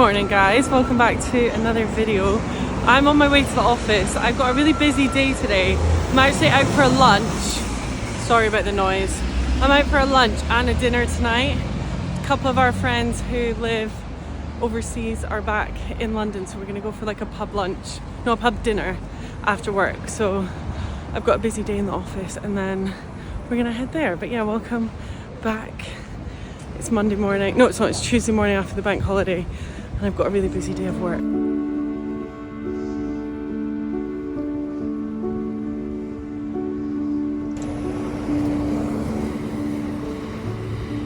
morning guys, welcome back to another video. I'm on my way to the office. I've got a really busy day today. I'm actually out for a lunch. Sorry about the noise. I'm out for a lunch and a dinner tonight. A couple of our friends who live overseas are back in London, so we're gonna go for like a pub dinner after work. So I've got a busy day in the office and then we're gonna head there. But yeah, welcome back. It's Monday morning. No, it's not. It's Tuesday morning after the bank holiday, and I've got a really busy day of work.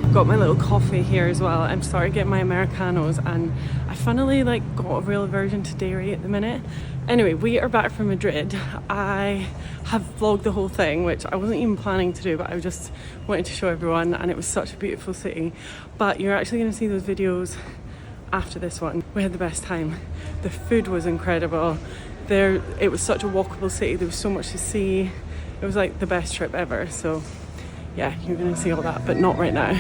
I've got my little coffee here as well. I'm starting to get my Americanos, and I funnily got a real aversion to dairy at the minute. Anyway, we are back from Madrid. I have vlogged the whole thing, which I wasn't even planning to do, but I just wanted to show everyone, and it was such a beautiful city. But you're actually going to see those videos after this one. We had the best time. The food was incredible. It was such a walkable city. There was so much to see. It was like the best trip ever. So yeah, you're going to see all that, but not right now.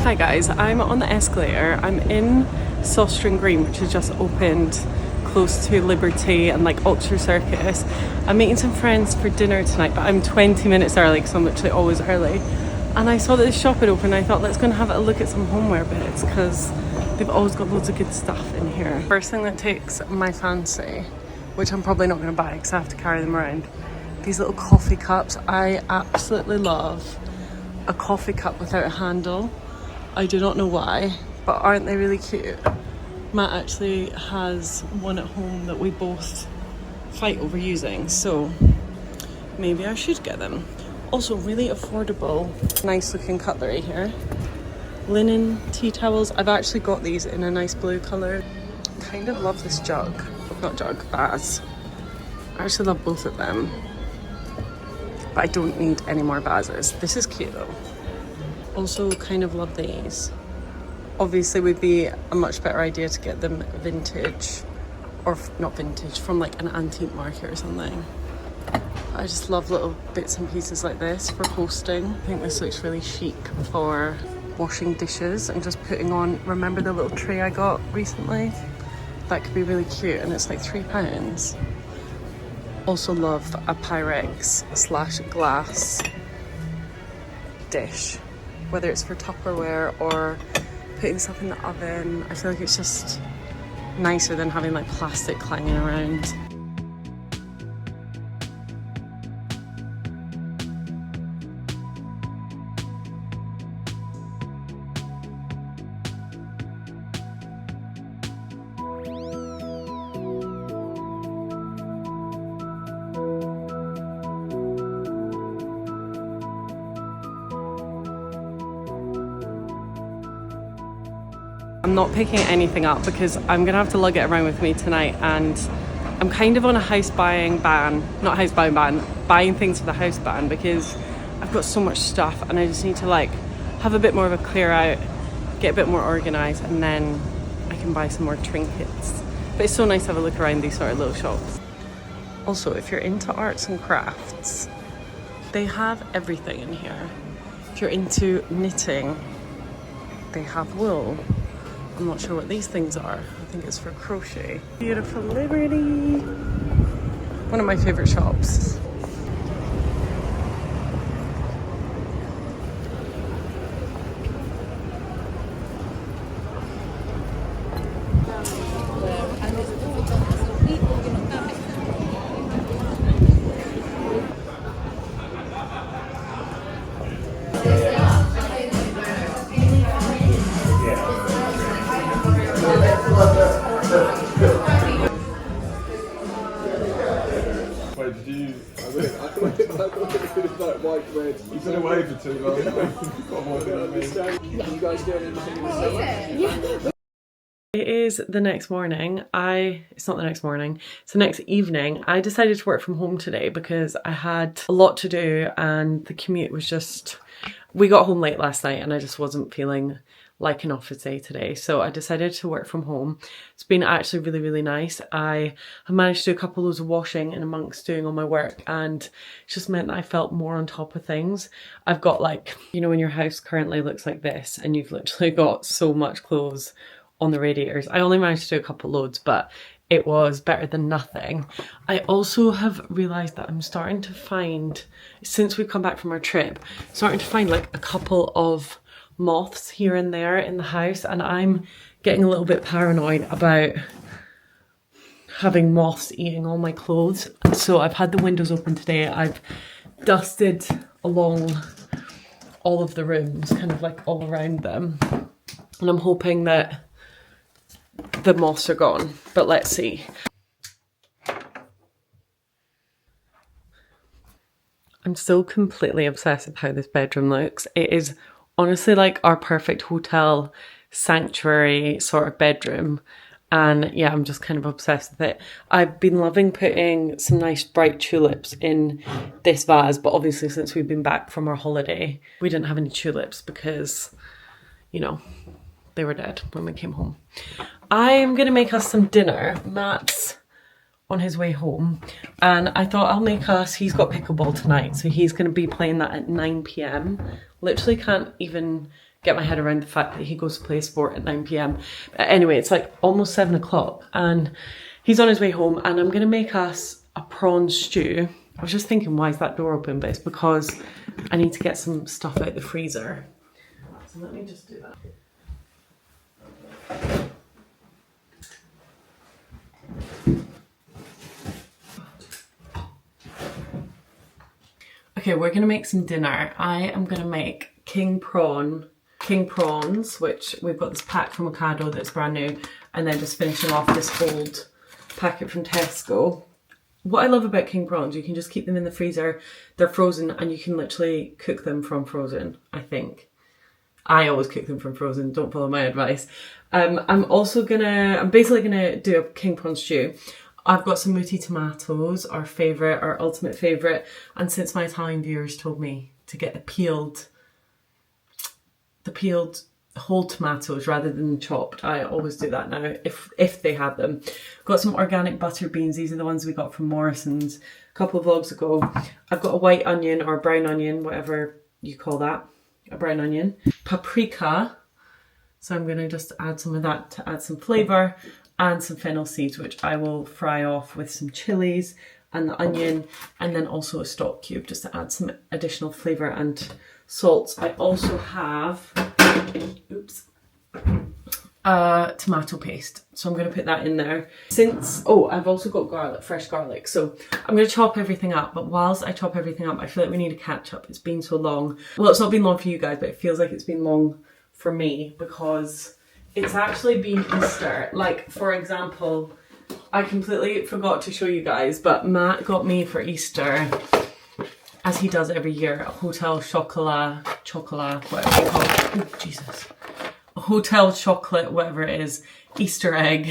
Hi guys, I'm on the escalator. I'm in Sawstring Green, which has just opened close to Liberty and Oxford Circus. I'm meeting some friends for dinner tonight, but I'm 20 minutes early because I'm literally always early. And I saw that this shop had opened. I thought, let's go and have a look at some homeware bits because they've always got loads of good stuff in here. First thing that takes my fancy, which I'm probably not going to buy because I have to carry them around, these little coffee cups. I absolutely love a coffee cup without a handle. I do not know why, but aren't they really cute? Matt actually has one at home that we both fight over using, so maybe I should get them. Also really affordable, nice looking cutlery here. Linen tea towels. I've actually got these in a nice blue colour. Kind of love this jug. Not jug, vase. I actually love both of them, but I don't need any more vases. This is cute though. Also kind of love these. Obviously would be a much better idea to get them vintage, or not vintage, from an antique market or something. I just love little bits and pieces like this for posting. I think this looks really chic for washing dishes and just putting on. Remember the little tray I got recently? That could be really cute, and it's like £3. Also love a Pyrex / glass dish, whether it's for Tupperware or putting stuff in the oven. I feel like it's just nicer than having plastic clanging around. I'm not picking anything up because I'm gonna have to lug it around with me tonight, and I'm kind of on a house buying ban. Not house buying ban, buying things for the house ban, because I've got so much stuff and I just need to have a bit more of a clear out, get a bit more organised, and then I can buy some more trinkets. But it's so nice to have a look around these sort of little shops. Also, if you're into arts and crafts, they have everything in here. If you're into knitting, they have wool. I'm not sure what these things are. I think it's for crochet. Beautiful Liberty. One of my favourite shops. like white bread. He's been away for too long. You guys doing anything? It is the next morning. It's not the next morning, it's the next evening. I decided to work from home today because I had a lot to do and the commute was just, we got home late last night and I just wasn't feeling like an office day today. So I decided to work from home. It's been actually really, really nice. I have managed to do a couple of loads of washing in amongst doing all my work and it just meant that I felt more on top of things. I've got like, you know, when your house currently looks like this and you've literally got so much clothes on the radiators. I only managed to do a couple loads, but it was better than nothing. I also have realised that I'm starting to find, since we've come back from our trip, starting to find like a couple of moths here and there in the house, and I'm getting a little bit paranoid about having moths eating all my clothes. So I've had the windows open today. I've dusted along all of the rooms, kind of like all around them, and I'm hoping that the moths are gone, but let's see. I'm still completely obsessed with how this bedroom looks. It is honestly like our perfect hotel sanctuary sort of bedroom. And yeah, I'm just kind of obsessed with it. I've been loving putting some nice bright tulips in this vase, but obviously since we've been back from our holiday, we didn't have any tulips because, you know, they were dead when we came home. I am going to make us some dinner. Matt's on his way home and I thought I'll make us, he's got pickleball tonight, so he's going to be playing that at 9 p.m. Literally can't even get my head around the fact that he goes to play sport at 9 p.m. But anyway, it's like almost 7 o'clock and he's on his way home and I'm going to make us a prawn stew. I was just thinking, why is that door open? But it's because I need to get some stuff out the freezer. So let me just do that. Okay, we're gonna make some dinner. I am gonna make king prawns, which we've got this pack from Ocado that's brand new, and then just finishing off this old packet from Tesco. What I love about king prawns, you can just keep them in the freezer, they're frozen, and you can literally cook them from frozen, I think. I always cook them from frozen, don't follow my advice. I'm basically gonna do a king prawn stew. I've got some muti tomatoes, our ultimate favourite, and since my Italian viewers told me to get the peeled whole tomatoes rather than chopped, I always do that now if they have them. Got some organic butter beans. These are the ones we got from Morrison's a couple of vlogs ago. I've got a white onion or brown onion, whatever you call that, a brown onion. Paprika, so I'm going to just add some of that to add some flavour, and some fennel seeds, which I will fry off with some chilies and the onion, and then also a stock cube just to add some additional flavour and salts. I also have, tomato paste, so I'm going to put that in there. I've also got garlic, fresh garlic, so I'm going to chop everything up, but whilst I chop everything up, I feel like we need to catch up. It's been so long. Well, it's not been long for you guys, but it feels like it's been long for me because it's actually been Easter. Like, for example, I completely forgot to show you guys, but Matt got me for Easter, as he does every year, a hotel chocolat, whatever you call it. Oh, Jesus. A hotel chocolate, whatever it is, Easter egg.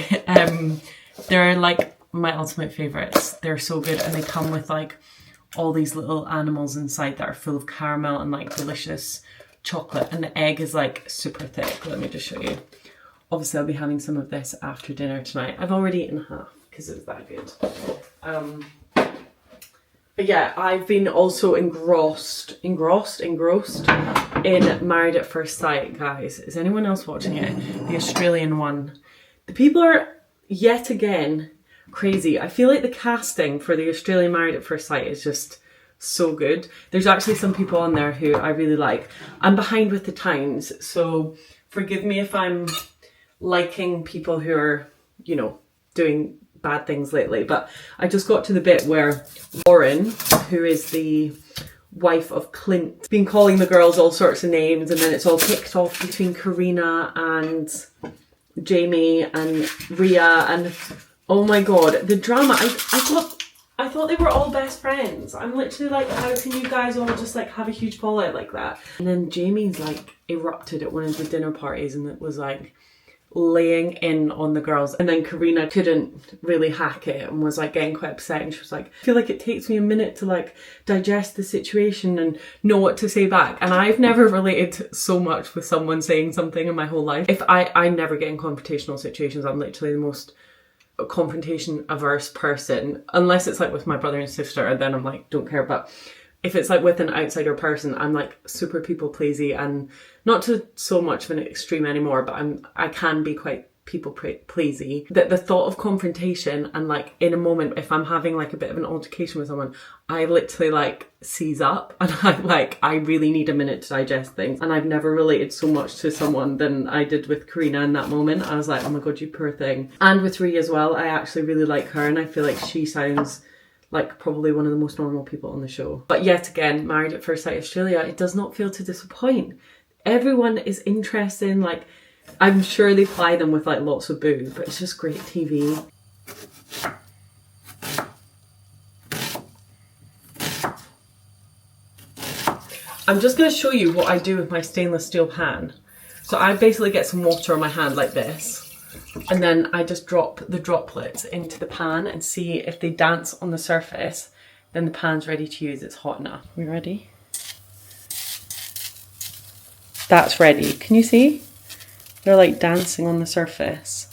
They're like my ultimate favourites. They're so good, and they come with like all these little animals inside that are full of caramel and like delicious chocolate, and the egg is like super thick. Let me just show you. Obviously I'll be having some of this after dinner tonight. I've already eaten half because it was that good. But yeah, I've been also engrossed in Married at First Sight, guys. Is anyone else watching it? The Australian one. The people are yet again crazy. I feel like the casting for the Australian Married at First Sight is just so good. There's actually some people on there who I really like. I'm behind with the times, so forgive me if I'm liking people who are, you know, doing bad things lately, but I just got to the bit where Lauren, who is the wife of Clint, been calling the girls all sorts of names, and then it's all kicked off between Karina and Jamie and Ria, and oh my god, the drama. I got I thought they were all best friends. I'm literally like, how can you guys all just like have a huge fallout like that? And then Jamie's like erupted at one of the dinner parties and it was like laying in on the girls, and then Karina couldn't really hack it and was like getting quite upset, and she was like, I feel like it takes me a minute to like digest the situation and know what to say back. And I've never related so much with someone saying something in my whole life. If I never get in confrontational situations. I'm literally the most confrontation averse person, unless it's like with my brother and sister, and then I'm like, don't care. But if it's like with an outsider person, I'm like super people pleasy, and not to so much of an extreme anymore, but I can be quite people pleasy. That the thought of confrontation, and like in a moment, if I'm having like a bit of an altercation with someone, I literally like seize up, and I really need a minute to digest things. And I've never related so much to someone than I did with Karina in that moment. I was like, oh my god, you poor thing. And with Rhea as well, I actually really like her, and I feel like she sounds like probably one of the most normal people on the show. But yet again, Married at First Sight Australia, it does not fail to disappoint. Everyone is interesting, like I'm sure they ply them with like lots of boo, but it's just great TV. I'm just going to show you what I do with my stainless steel pan. So I basically get some water on my hand like this, and then I just drop the droplets into the pan and see if they dance on the surface. Then the pan's ready to use, it's hot enough. We ready? That's ready. Can you see? They're like dancing on the surface.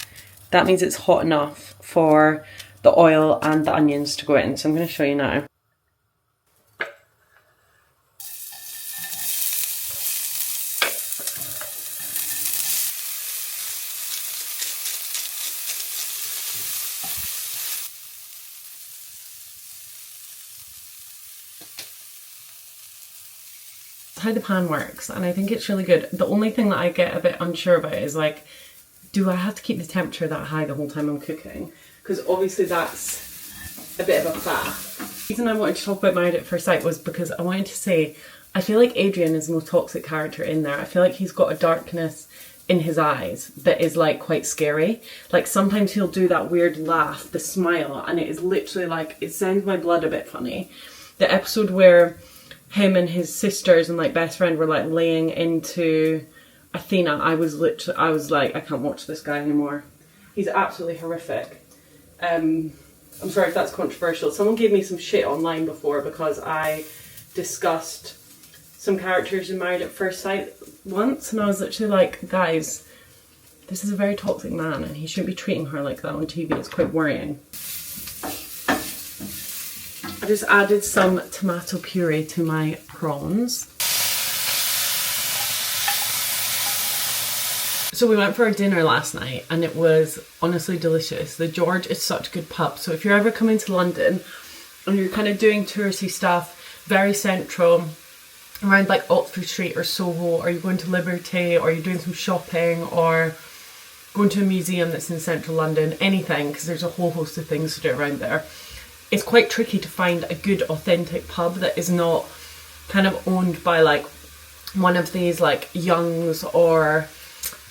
That means it's hot enough for the oil and the onions to go in. So I'm going to show you now. How the pan works, and I think it's really good. The only thing that I get a bit unsure about is like, do I have to keep the temperature that high the whole time I'm cooking? Because obviously that's a bit of a faff. The reason I wanted to talk about Married at First Sight was because I wanted to say, I feel like Adrian is the most toxic character in there. I feel like he's got a darkness in his eyes that is like quite scary. Like sometimes he'll do that weird laugh, the smile, and it is literally like, it sends my blood a bit funny. The episode where him and his sisters and like best friend were like laying into Athena, I was like, I can't watch this guy anymore. He's absolutely horrific. I'm sorry if that's controversial. Someone gave me some shit online before because I discussed some characters in Married at First Sight once, and I was literally like, guys, this is a very toxic man and he shouldn't be treating her like that on TV. It's quite worrying. I just added some tomato puree to my prawns. So we went for our dinner last night and it was honestly delicious. The George is such a good pub. So if you're ever coming to London and you're kind of doing touristy stuff, very central, around like Oxford Street or Soho, or you're going to Liberty, or you're doing some shopping, or going to a museum that's in central London, anything, because there's a whole host of things to do around there. It's quite tricky to find a good authentic pub that is not kind of owned by like one of these like Young's or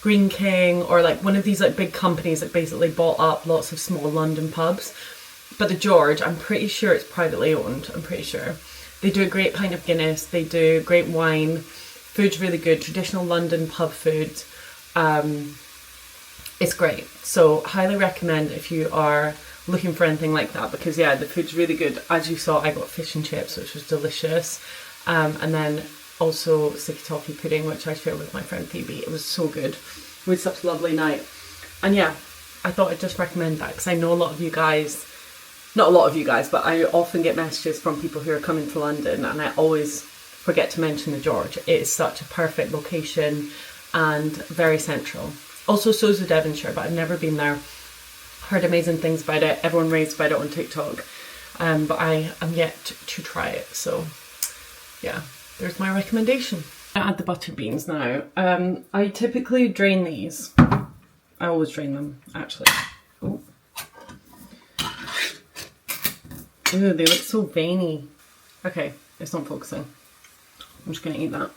Green King, or like one of these like big companies that basically bought up lots of small London pubs. But the George, I'm pretty sure it's privately owned, I'm pretty sure. They do a great pint of Guinness, they do great wine, food's really good, traditional London pub food. It's great. So highly recommend if you are looking for anything like that, because yeah, the food's really good. As you saw, I got fish and chips, which was delicious, and then also sticky toffee pudding, which I shared with my friend Phoebe. It was so good. We had such a lovely night, and yeah, I thought I'd just recommend that because I know a lot of you guys, not a lot of you guys, but I often get messages from people who are coming to London, and I always forget to mention the George. It is such a perfect location and very central. Also, so is the Devonshire, but I've never been there. Heard amazing things about it. Everyone raves about it on TikTok, but I am yet to try it. So yeah, there's my recommendation. I add the butter beans now. I typically drain these. I always drain them, actually. Oh. Ooh, they look so veiny. Okay, it's not focusing. I'm just gonna eat that.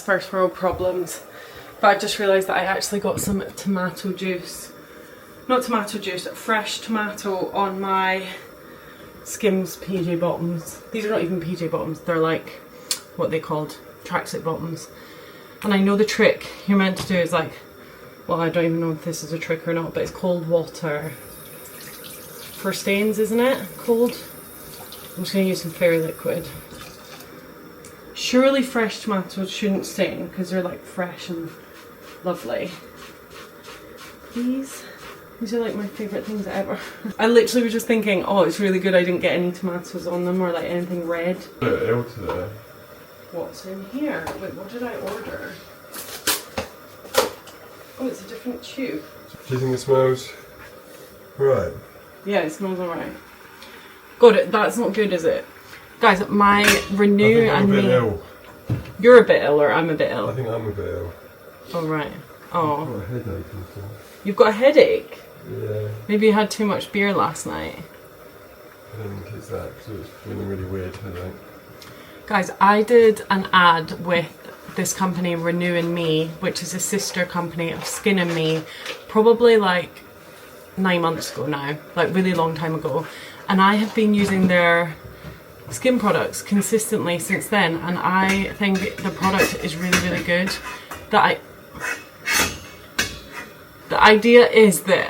first world problems. But I just realised that I actually got some tomato juice. Not tomato juice, fresh tomato on my Skims PJ bottoms. These are not even PJ bottoms, they're like what they called tracksuit bottoms. And I know the trick you're meant to do is like, well, I don't even know if this is a trick or not, but it's cold water for stains, isn't it? Cold. I'm just going to use some fairy liquid. Surely fresh tomatoes shouldn't stain because they're like fresh and lovely. These are like my favourite things ever. I literally was just thinking, oh, it's really good I didn't get any tomatoes on them or like anything red. Today. What's in here? Wait, what did I order? Oh, it's a different tube. Do you think it smells right? Yeah, it smells alright. God, that's not good, is it? Guys, my Renew I'm and a bit me... ill. You're a bit ill or I'm a bit ill? I think I'm a bit ill. Oh, right. I've got Oh. a headache and stuff. You've got a headache? Yeah. Maybe you had too much beer last night. I don't think it's that, because it's feeling really weird headache. Guys, I did an ad with this company, Renew and Me, which is a sister company of Skin and Me, probably like 9 months ago now, like really long time ago. And I have been using their skin products consistently since then, and I think the product is really, really good. The idea is that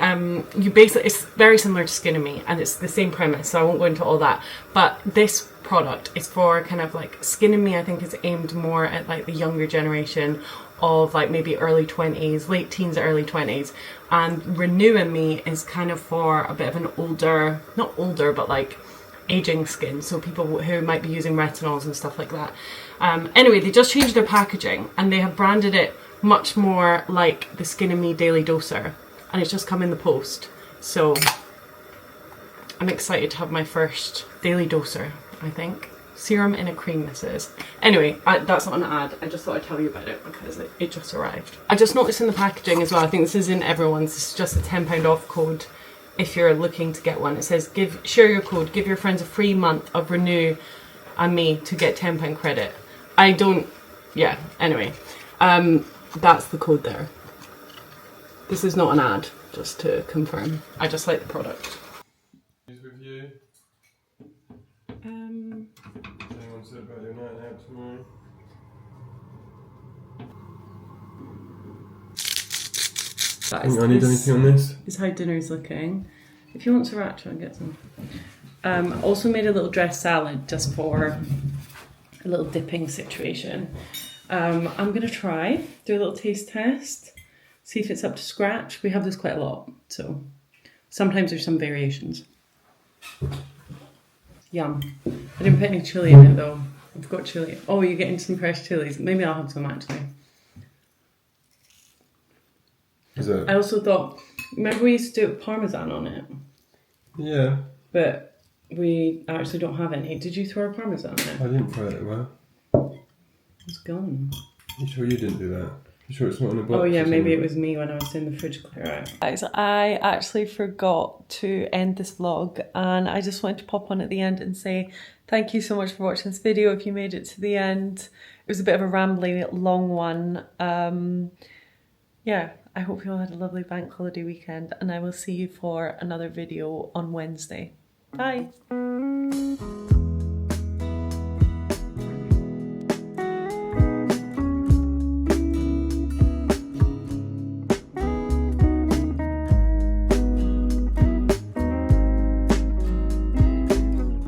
you basically, it's very similar to Skin and Me and it's the same premise, so I won't go into all that. But this product is for kind of like, Skin and Me I think is aimed more at like the younger generation of like maybe early 20s, late teens, early 20s. And Renew and Me is kind of for a bit of an older, not older, but like aging skin. So people who might be using retinols and stuff like that. Anyway, they just changed their packaging and they have branded it much more like the Skin and Me Daily Doser, and it's just come in the post, so I'm excited to have my first Daily Doser. I think serum in a cream this is. Anyway, that's not an ad, I just thought I'd tell you about it because it just arrived. I just noticed in the packaging as well, I think this is in everyone's, this is just a £10 off code if you're looking to get one. It says share your code, give your friends a free month of Renew and Me to get £10 credit. Anyway, that's the code there. This is not an ad, just to confirm. I just like the product. With you? Anyone said about your night out tomorrow? I need anything on this? This is how dinner's looking. If you want sriracha, I'll get some. Also made a little dressed salad just for a little dipping situation. I'm going to do a little taste test, see if it's up to scratch. We have this quite a lot, so sometimes there's some variations. Yum. I didn't put any chilli in it though. I've got chilli. Oh, you're getting some fresh chilies. Maybe I'll have some actually. I also thought, remember we used to do it with Parmesan on it? Yeah. But we actually don't have any. Did you throw Parmesan in it? I didn't throw it away. It's gone. You sure you didn't do that? You sure it's not in a box? Oh yeah, maybe it was me when I was doing the fridge clear out. Guys, I actually forgot to end this vlog and I just wanted to pop on at the end and say thank you so much for watching this video if you made it to the end. It was a bit of a rambling, long one. Yeah, I hope you all had a lovely bank holiday weekend and I will see you for another video on Wednesday. Bye!